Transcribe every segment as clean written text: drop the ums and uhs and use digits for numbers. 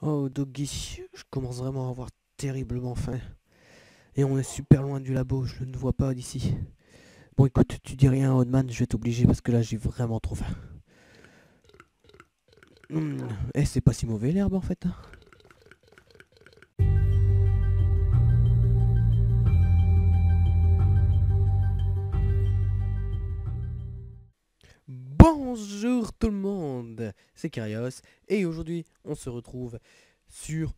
Oh, Doggy, je commence vraiment à avoir terriblement faim. Et on est super loin du labo, je ne vois pas d'ici. Bon, écoute, tu dis rien, Oddman, je vais t'obliger parce que là, j'ai vraiment trop faim. C'est pas si mauvais l'herbe en fait, hein. Bonjour tout le monde, c'est Kyrios. Et aujourd'hui, on se retrouve sur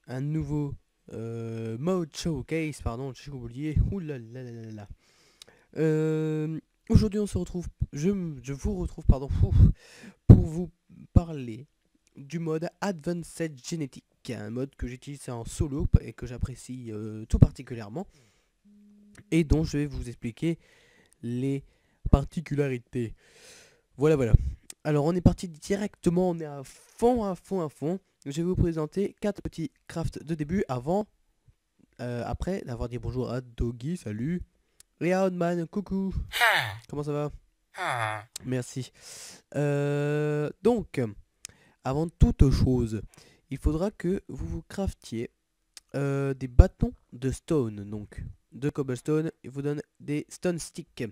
un nouveau mode showcase. Pardon, j'ai oublié. Ouh là là là là là. Aujourd'hui, on se retrouve. Je vous retrouve, pardon, pour vous parler du mode Advanced Genetic, un mode que j'utilise en solo et que j'apprécie tout particulièrement, et dont je vais vous expliquer les particularités. Voilà, voilà. Alors, on est parti directement, on est à fond, à fond, à fond. Je vais vous présenter 4 petits crafts de début après d'avoir dit bonjour à Doggy, salut, et à Oddman, coucou, comment ça va? Merci. Donc, avant toute chose, il faudra que vous vous craftiez des bâtons de stone, donc de cobblestone. Il vous donne des stone sticks.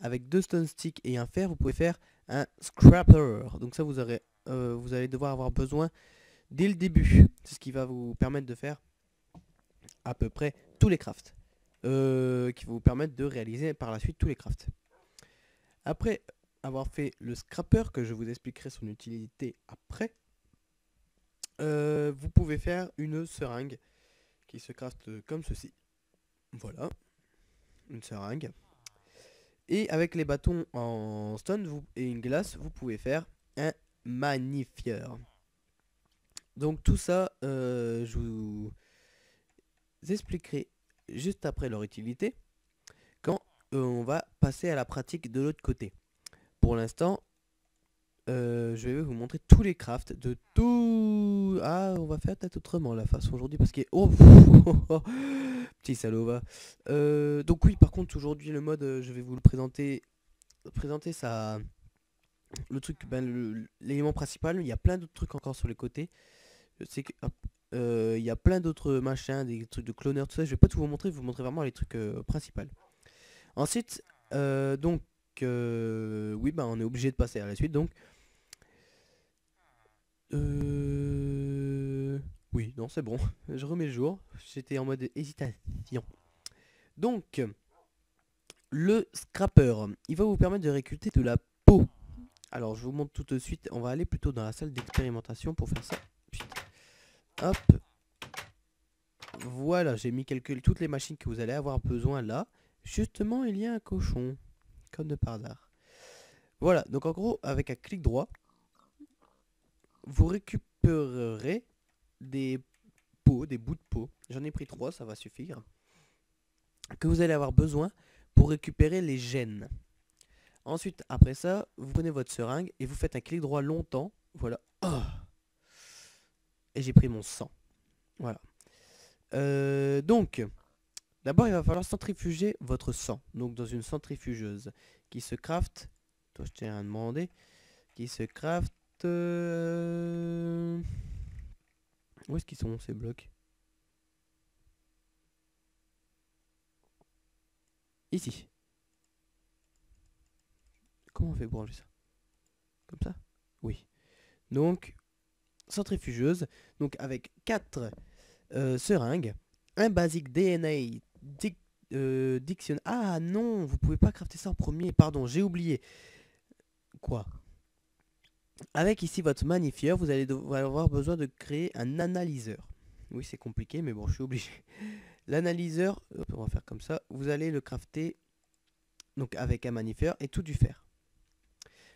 Avec 2 stone sticks et un fer, vous pouvez faire un scrapper. Donc ça, vous allez devoir avoir besoin dès le début. C'est ce qui va vous permettre de faire à peu près tous les crafts. Qui va vous permettre de réaliser par la suite tous les crafts. Après avoir fait le scrapper, que je vous expliquerai son utilité après, vous pouvez faire une seringue qui se crafte comme ceci. Voilà, une seringue. Et avec les bâtons en stone et une glace, vous pouvez faire un magnifieur. Donc tout ça, je vous expliquerai juste après leur utilité, quand on va passer à la pratique de l'autre côté. Pour l'instant, je vais vous montrer tous les crafts de tout. Ah, on va faire peut-être autrement la façon aujourd'hui parce qu'il est... Oh, petit salaud va. Donc oui, par contre aujourd'hui le mode, je vais vous le présenter ça, le truc, ben, l'élément principal. Il y a plein d'autres trucs encore sur les côtés. Je sais que hop, il y a plein d'autres machins, des trucs de cloneurs, tout ça. Je vais pas tout vous montrer vraiment les trucs principaux. Ensuite, donc oui, bah on est obligé de passer à la suite. Donc oui, non, c'est bon. Je remets le jour. J'étais en mode hésitation. Donc, le scrapper, il va vous permettre de récolter de la peau. Alors, je vous montre tout de suite. On va aller plutôt dans la salle d'expérimentation pour faire ça. Putain. Hop. Voilà, j'ai mis toutes les machines que vous allez avoir besoin là. Justement, il y a un cochon. Comme de par hasard. Voilà, donc en gros, avec un clic droit, vous récupérerez des peaux, des bouts de peau. J'en ai pris 3, ça va suffire. Que vous allez avoir besoin pour récupérer les gènes. Ensuite, après ça, vous prenez votre seringue et vous faites un clic droit longtemps. Voilà. Oh, et j'ai pris mon sang. Voilà. Donc, d'abord, il va falloir centrifuger votre sang. Donc, dans une centrifugeuse qui se craft. Toi, je tiens à demander. Qui se craft. Où est-ce qu'ils sont ces blocs? Ici. Comment on fait pour enlever ça? Comme ça? Oui. Donc, centrifugeuse. Donc, avec 4 seringues, un basique DNA diction. Ah non, vous pouvez pas crafter ça en premier. Pardon, j'ai oublié. Quoi? Avec ici votre magnifieur, vous allez avoir besoin de créer un analyseur. Oui, c'est compliqué, mais bon, je suis obligé. L'analyseur, on va faire comme ça. Vous allez le crafter donc avec un magnifieur et tout du fer.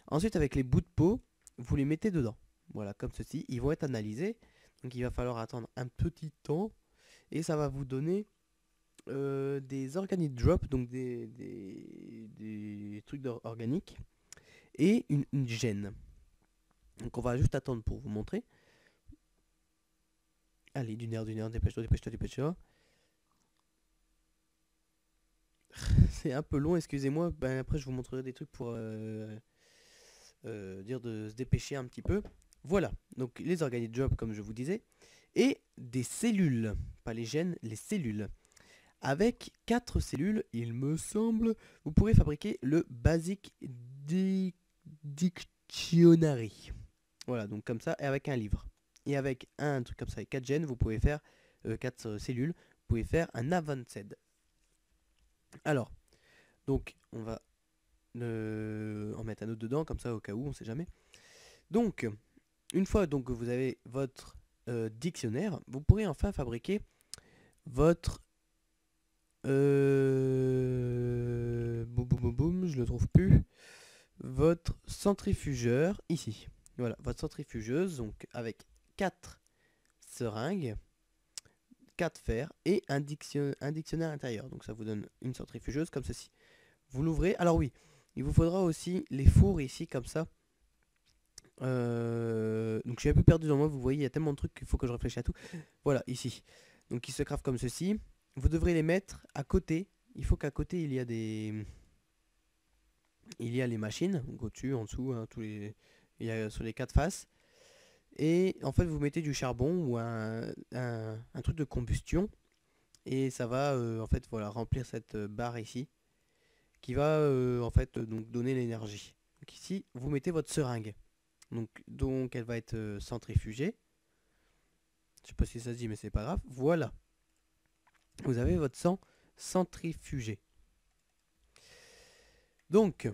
Ensuite, avec les bouts de peau, vous les mettez dedans. Voilà, comme ceci. Ils vont être analysés. Donc, il va falloir attendre un petit temps. Et ça va vous donner des organic drops, donc des trucs organiques. Et une gêne. Donc, on va juste attendre pour vous montrer. Allez, d'une heure, dépêche-toi, dépêche-toi, dépêche-toi. C'est un peu long, excusez-moi. Ben, après, je vous montrerai des trucs pour dire de se dépêcher un petit peu. Voilà, donc les organi-jobs comme je vous disais, et des cellules, pas les gènes, les cellules. Avec 4 cellules, il me semble, vous pourrez fabriquer le Basic Dictionary. Voilà, donc comme ça, et avec un livre. Et avec un truc comme ça, avec 4 gènes, vous pouvez faire 4 cellules, vous pouvez faire un Avanced. Alors, donc on va en mettre un autre dedans, comme ça au cas où, on sait jamais. Donc, une fois donc que vous avez votre dictionnaire, vous pourrez enfin fabriquer votre boum boum boum boum, je le trouve plus. Votre centrifugeur ici. Voilà, votre centrifugeuse, donc avec 4 seringues, 4 fers et un dictionnaire intérieur. Donc ça vous donne une centrifugeuse comme ceci. Vous l'ouvrez. Alors oui, il vous faudra aussi les fours ici comme ça. Donc je suis un peu perdu dans moi, vous voyez, il y a tellement de trucs qu'il faut que je réfléchisse à tout. Voilà, ici. Donc ils se craft comme ceci. Vous devrez les mettre à côté. Il faut qu'à côté il y a des... Il y a les machines, donc au-dessus, en dessous, hein, il y a sur les 4 faces. Et en fait vous mettez du charbon ou un truc de combustion. Et ça va en fait voilà remplir cette barre ici. Qui va en fait donc donner l'énergie. Donc ici vous mettez votre seringue. Donc elle va être centrifugée. Je sais pas si ça se dit mais c'est pas grave. Voilà. Vous avez votre sang centrifugé. Donc,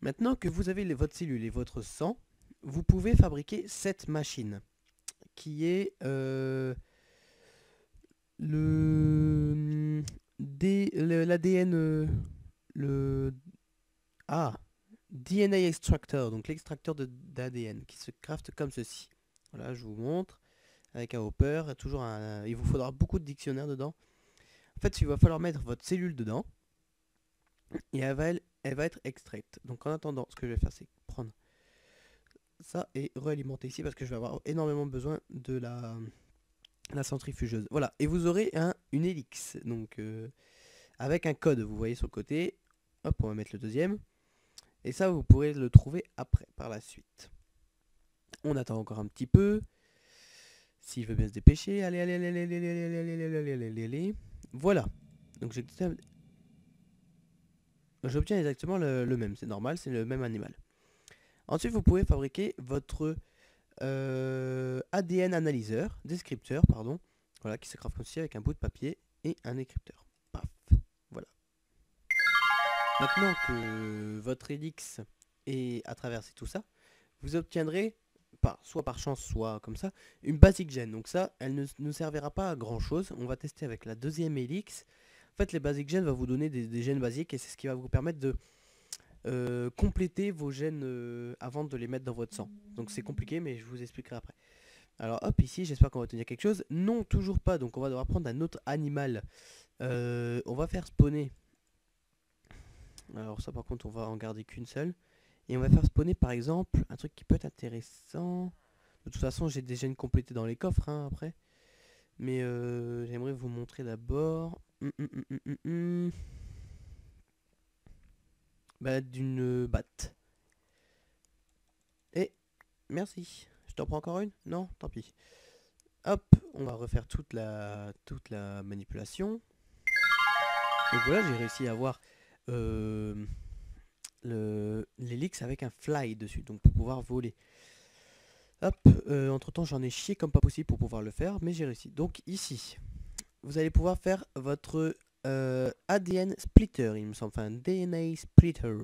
maintenant que vous avez votre cellule et votre sang, vous pouvez fabriquer cette machine qui est l'ADN, le DNA extractor, donc l'extracteur d'ADN qui se craft comme ceci. Voilà, je vous montre avec un hopper, toujours il vous faudra beaucoup de dictionnaires dedans. En fait, il va falloir mettre votre cellule dedans et elle va être extraite. Donc en attendant, ce que je vais faire, c'est prendre ça et réalimenter ici parce que je vais avoir énormément besoin de la centrifugeuse. Voilà, et vous aurez une hélice, donc avec un code, vous voyez sur le côté. Hop, on va mettre le deuxième. Et ça, vous pourrez le trouver après, par la suite. On attend encore un petit peu. S'il veut bien se dépêcher. Allez, allez, allez, allez, allez, allez, allez, allez, allez, allez, allez, allez. Voilà. Donc j'obtiens exactement le même. C'est normal, c'est le même animal. Ensuite, vous pouvez fabriquer votre ADN analyseur, descripteur, pardon. Voilà, qui se craft aussi avec un bout de papier et un décrypteur. Paf. Voilà. Maintenant que votre Helix est à traverser tout ça, vous obtiendrez, soit par chance, soit comme ça, une basic gen. Donc ça, elle ne nous servira pas à grand chose. On va tester avec la deuxième Helix. En fait, les basic gen va vous donner des gènes basiques et c'est ce qui va vous permettre de compléter vos gènes avant de les mettre dans votre sang. Donc c'est compliqué, mais je vous expliquerai après. Alors hop, ici, j'espère qu'on va tenir quelque chose. Non, toujours pas. Donc on va devoir prendre un autre animal. On va faire spawner. Alors ça, par contre, on va en garder qu'une seule. Et on va faire spawner, par exemple, un truc qui peut être intéressant. De toute façon, j'ai des gènes complétés dans les coffres, hein, après. Mais j'aimerais vous montrer d'abord... Bah, d'une batte. Et merci. Je t'en prends encore une? Non, tant pis. Hop, on va refaire toute la manipulation. Donc voilà, j'ai réussi à avoir l'hélix avec un fly dessus, donc pour pouvoir voler. Hop, entre temps j'en ai chié comme pas possible pour pouvoir le faire, mais j'ai réussi. Donc ici, vous allez pouvoir faire votre ADN splitter, il me semble, enfin DNA splitter,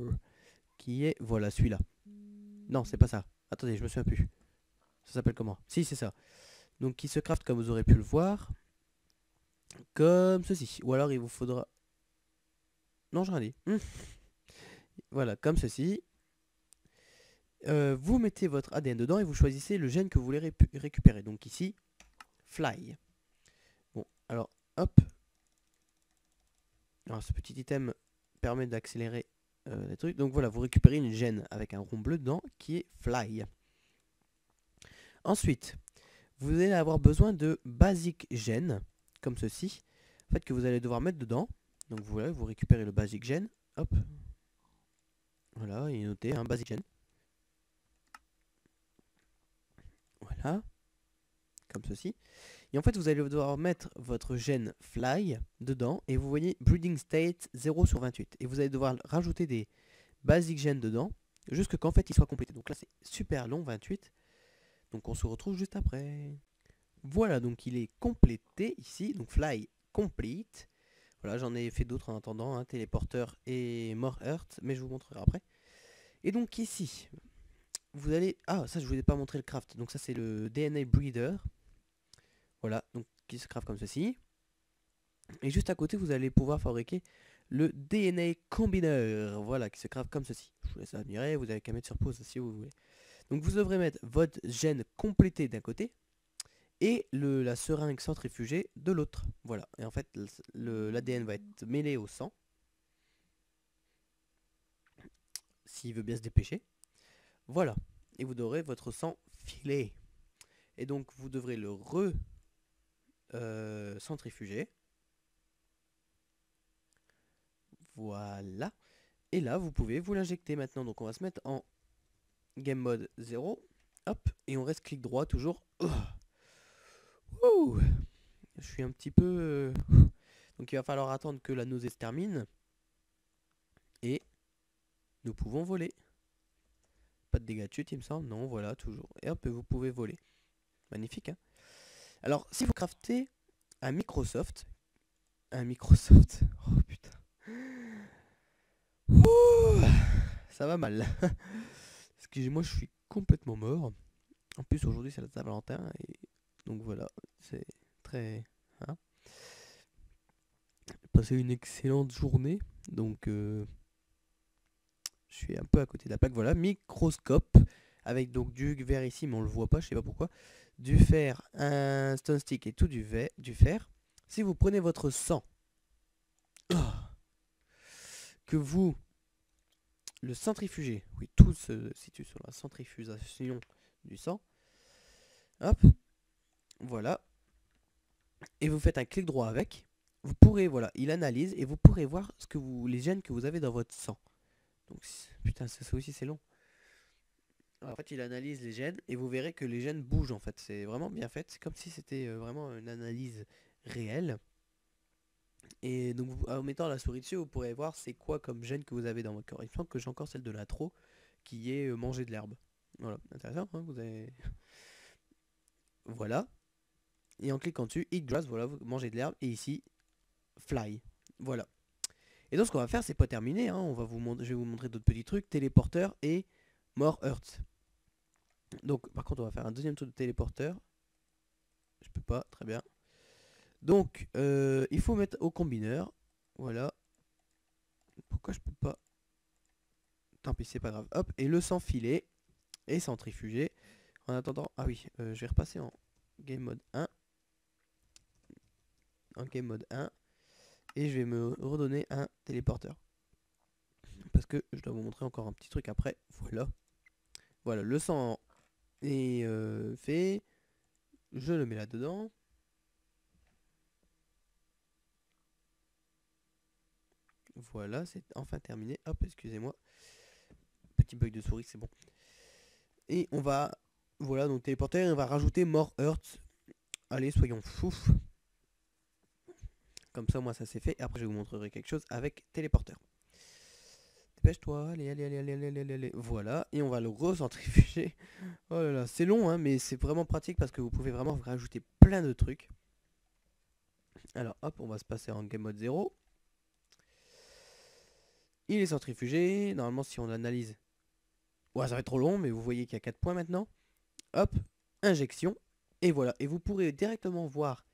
qui est, voilà, celui-là. Non, c'est pas ça. Attendez, je me souviens plus. Ça s'appelle comment? Si, c'est ça. Donc qui se craft comme vous aurez pu le voir, comme ceci. Ou alors il vous faudra... Non, j'ai rien dit. Voilà, comme ceci. Vous mettez votre ADN dedans et vous choisissez le gène que vous voulez récupérer. Donc ici, fly. Bon, alors, hop. Alors ce petit item permet d'accélérer les trucs. Donc voilà, vous récupérez une gène avec un rond bleu dedans qui est fly. Ensuite, vous allez avoir besoin de basic gène, comme ceci. En fait, que vous allez devoir mettre dedans. Donc voilà, vous récupérez le basic gène. Hop. Voilà, il est noté, un basic gène. Voilà, comme ceci. Et en fait, vous allez devoir mettre votre gène fly dedans. Et vous voyez breeding state 0/28. Et vous allez devoir rajouter des basic gènes dedans. Jusque qu'en fait il soit complété. Donc là c'est super long, 28. Donc on se retrouve juste après. Voilà, donc il est complété ici. Donc fly complete. Voilà, j'en ai fait d'autres en attendant, hein, téléporteur et more earth. Mais je vous montrerai après. Et donc ici, vous allez... Ah, ça je vous ai pas montré le craft. Donc ça c'est le DNA breeder. Voilà, donc qui se craft comme ceci. Et juste à côté, vous allez pouvoir fabriquer le DNA Combiner. Voilà, qui se craft comme ceci. Je vous laisse admirer, vous avez qu'à mettre sur pause si vous voulez. Donc vous devrez mettre votre gène complété d'un côté et la seringue centrifugée de l'autre. Voilà, et en fait l'ADN va être mêlé au sang. S'il veut bien se dépêcher. Voilà, et vous aurez votre sang filé. Et donc vous devrez le centrifuger. Voilà. Et là, vous pouvez vous l'injecter maintenant. Donc on va se mettre en game mode 0. Hop. Et on reste clic droit toujours. Ouh. Je suis un petit peu... Donc il va falloir attendre que la nausée se termine. Et nous pouvons voler. Pas de dégâts de chute, il me semble. Non, voilà, toujours. Et hop, vous pouvez voler. Magnifique, hein. Alors, si vous craftez un Microsoft... Un Microsoft... Oh putain. Ouh, ça va mal. Excusez-moi, je suis complètement mort. En plus, aujourd'hui, c'est la Saint-Valentin. Et donc voilà, c'est très... Hein, passé une excellente journée. Donc, je suis un peu à côté de la plaque. Voilà, microscope. Avec donc du verre ici, mais on le voit pas, je sais pas pourquoi. Du fer, un stone stick et tout du fer. Si vous prenez votre sang, que vous le centrifugez, oui, tout se situe sur la centrifugation du sang. Hop, voilà. Et vous faites un clic droit avec. Vous pourrez, voilà, il analyse et vous pourrez voir ce que les gènes que vous avez dans votre sang. Donc, putain, ça aussi c'est long. Alors, en fait, il analyse les gènes et vous verrez que les gènes bougent en fait. C'est vraiment bien fait. C'est comme si c'était vraiment une analyse réelle. Et donc, en mettant la souris dessus, vous pourrez voir c'est quoi comme gène que vous avez dans votre corps. Il me semble que j'ai encore celle de l'intro qui est manger de l'herbe. Voilà, intéressant, hein, vous avez... Voilà. Et en cliquant dessus, eat grass, voilà, vous mangez de l'herbe. Et ici, fly. Voilà. Et donc, ce qu'on va faire, c'est pas terminé. Hein, je vais vous montrer d'autres petits trucs. Téléporteur et more earth. Donc, par contre, on va faire un deuxième tour de téléporteur. Je peux pas, très bien. Donc, il faut mettre au combineur. Voilà. Pourquoi je peux pas? Tant pis, c'est pas grave. Hop, et le sang filé et centrifugé. En attendant, ah oui, je vais repasser en game mode 1. En game mode 1. Et je vais me redonner un téléporteur. Parce que je dois vous montrer encore un petit truc après. Voilà. Voilà, le sang est fait. Je le mets là-dedans. Voilà, c'est enfin terminé. Hop, excusez-moi. Petit bug de souris, c'est bon. Et on va... Voilà, donc téléporter, on va rajouter More Earth. Allez, soyons fous. Comme ça, moi, ça c'est fait. Et après, je vous montrerai quelque chose avec téléporteur. Dépêche-toi, allez, allez, allez, allez, allez, allez, allez. Voilà, et on va le recentrifuger. Oh là là, c'est long, hein, mais c'est vraiment pratique parce que vous pouvez vraiment rajouter plein de trucs. Alors, hop, on va se passer en game mode 0. Il est centrifugé. Normalement, si on analyse... Ouais, ça va être trop long, mais vous voyez qu'il y a 4 points maintenant. Hop, injection. Et voilà, et vous pourrez directement voir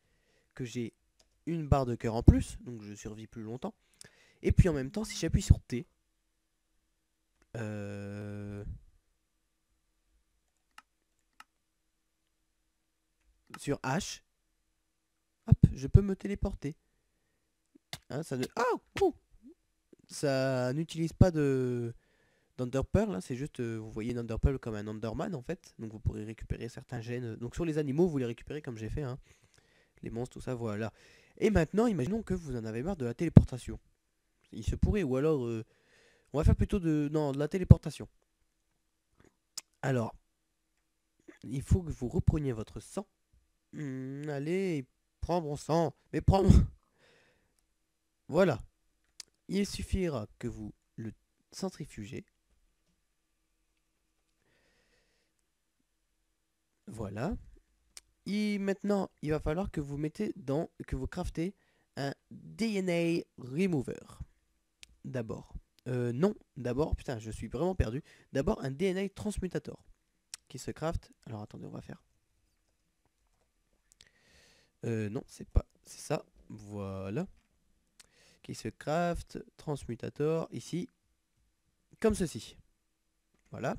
que j'ai une barre de cœur en plus. Donc, je survis plus longtemps. Et puis, en même temps, si j'appuie sur T... sur H, hop, je peux me téléporter. Hein, ça ne... Ah, ça n'utilise pas de d'Enderpearl, là, c'est juste, vous voyez une Enderpearl comme un Enderman en fait, donc vous pourrez récupérer certains gènes. Donc sur les animaux, vous les récupérez comme j'ai fait, hein. Les monstres, tout ça, voilà. Et maintenant, imaginons que vous en avez marre de la téléportation. Il se pourrait, ou alors, on va faire plutôt de... Non, de la téléportation. Alors, il faut que vous repreniez votre sang. Allez, prends mon sang. Mais prends... Voilà. Il suffira que vous le centrifugez. Voilà. Et maintenant, il va falloir que vous que vous craftez un DNA Remover. D'abord. Non, d'abord, putain, je suis vraiment perdu. D'abord, un DNA Transmutator qui se craft. Alors attendez, on va faire. Non, c'est pas. C'est ça. Voilà. Qui se craft. Transmutator ici. Comme ceci. Voilà.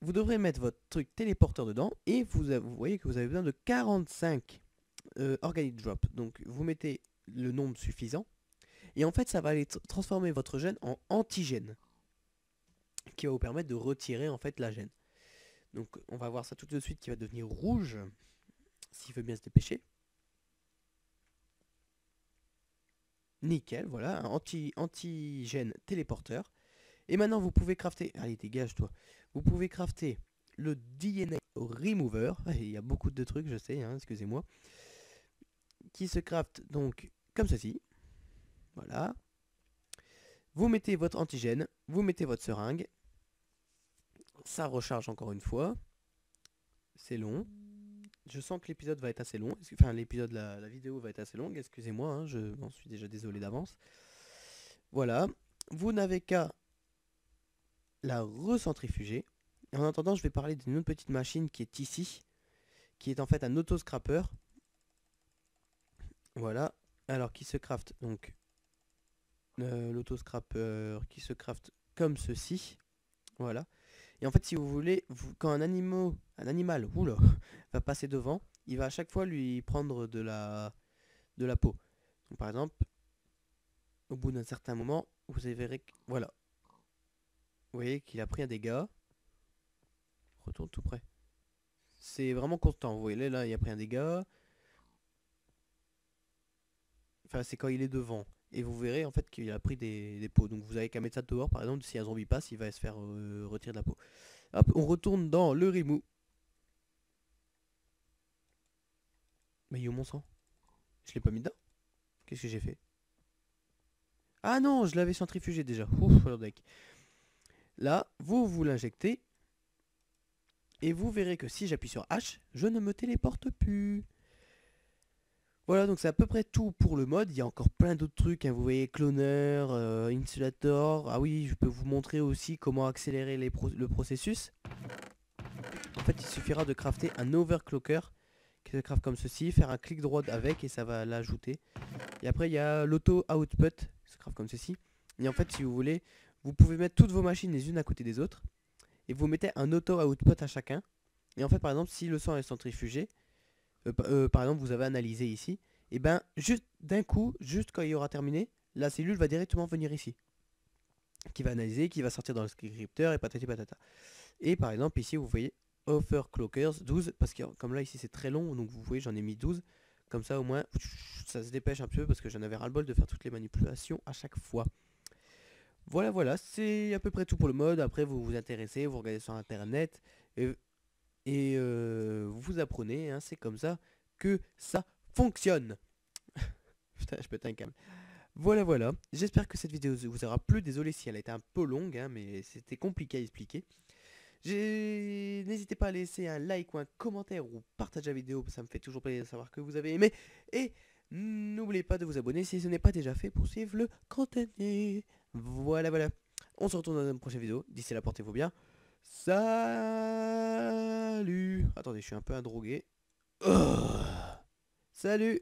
Vous devrez mettre votre truc téléporteur dedans. Et vous voyez que vous avez besoin de 45 Organic Drop. Donc vous mettez le nombre suffisant. Et en fait, ça va aller transformer votre gène en antigène. Qui va vous permettre de retirer en fait la gène. Donc on va voir ça tout de suite qui va devenir rouge. S'il veut bien se dépêcher. Nickel, voilà, un antigène téléporteur. Et maintenant vous pouvez crafter. Allez, dégage toi. Vous pouvez crafter le DNA Remover. Il y a beaucoup de trucs, je sais, hein, excusez-moi. Qui se craft donc comme ceci. Voilà. Vous mettez votre antigène, vous mettez votre seringue. Ça recharge encore une fois. C'est long. Je sens que l'épisode va être assez long. Enfin, l'épisode, la vidéo va être assez longue. Excusez-moi, hein, je m'en suis déjà désolé d'avance. Voilà. Vous n'avez qu'à la recentrifuger. En attendant, je vais parler d'une autre petite machine qui est ici. Qui est en fait un auto-scrapper. Voilà. Alors, qui se craft donc. L'auto-scrapper qui se craft comme ceci. Voilà. Et en fait, si vous voulez, quand un animal oula, va passer devant, il va à chaque fois lui prendre de la peau. Donc, par exemple, au bout d'un certain moment, vous verrez que, voilà. Vous voyez qu'il a pris un dégât. Retourne tout près. C'est vraiment constant. Vous voyez, là, il a pris un dégât. Enfin, c'est quand il est devant. Et vous verrez en fait qu'il a pris des peaux. Donc vous avez qu'à mettre ça dehors. Par exemple, si un zombie passe, il va se faire retirer de la peau. Hop, on retourne dans le remove. Mais il est où mon sang? Je l'ai pas mis dedans? Qu'est-ce que j'ai fait? Ah non, je l'avais centrifugé déjà. Ouf, alors deck. Là, vous l'injectez. Et vous verrez que si j'appuie sur H, je ne me téléporte plus. Voilà, donc c'est à peu près tout pour le mode. Il y a encore plein d'autres trucs, hein. Vous voyez, cloner, insulator. Ah oui, je peux vous montrer aussi comment accélérer le processus. En fait, il suffira de crafter un overclocker qui se craft comme ceci, faire un clic droit avec et ça va l'ajouter. Et après, il y a l'auto output qui se craft comme ceci. Et en fait, si vous voulez, vous pouvez mettre toutes vos machines les unes à côté des autres et vous mettez un auto output à chacun. Et en fait, par exemple, si le sang est centrifugé, par exemple vous avez analysé ici, et ben juste d'un coup, juste quand il aura terminé, la cellule va directement venir ici, qui va analyser, qui va sortir dans le scripteur et patati patata. Et par exemple ici vous voyez overclockers 12, parce que comme là ici c'est très long, donc vous voyez j'en ai mis 12, comme ça au moins ça se dépêche un peu parce que j'en avais ras le bol de faire toutes les manipulations à chaque fois. Voilà, voilà, c'est à peu près tout pour le mode. Après vous vous intéressez, vous regardez sur internet et vous apprenez, hein, c'est comme ça que ça fonctionne. Putain, je pète un câble. Voilà, voilà. J'espère que cette vidéo vous aura plu. Désolé si elle a été un peu longue, hein, mais c'était compliqué à expliquer. N'hésitez pas à laisser un like ou un commentaire ou partager la vidéo, ça me fait toujours plaisir de savoir que vous avez aimé. Et n'oubliez pas de vous abonner si ce n'est pas déjà fait pour suivre le contenu. Voilà, voilà. On se retrouve dans une prochaine vidéo. D'ici là, portez-vous bien. Salut. Attendez, je suis un peu un drogué. Oh. Salut.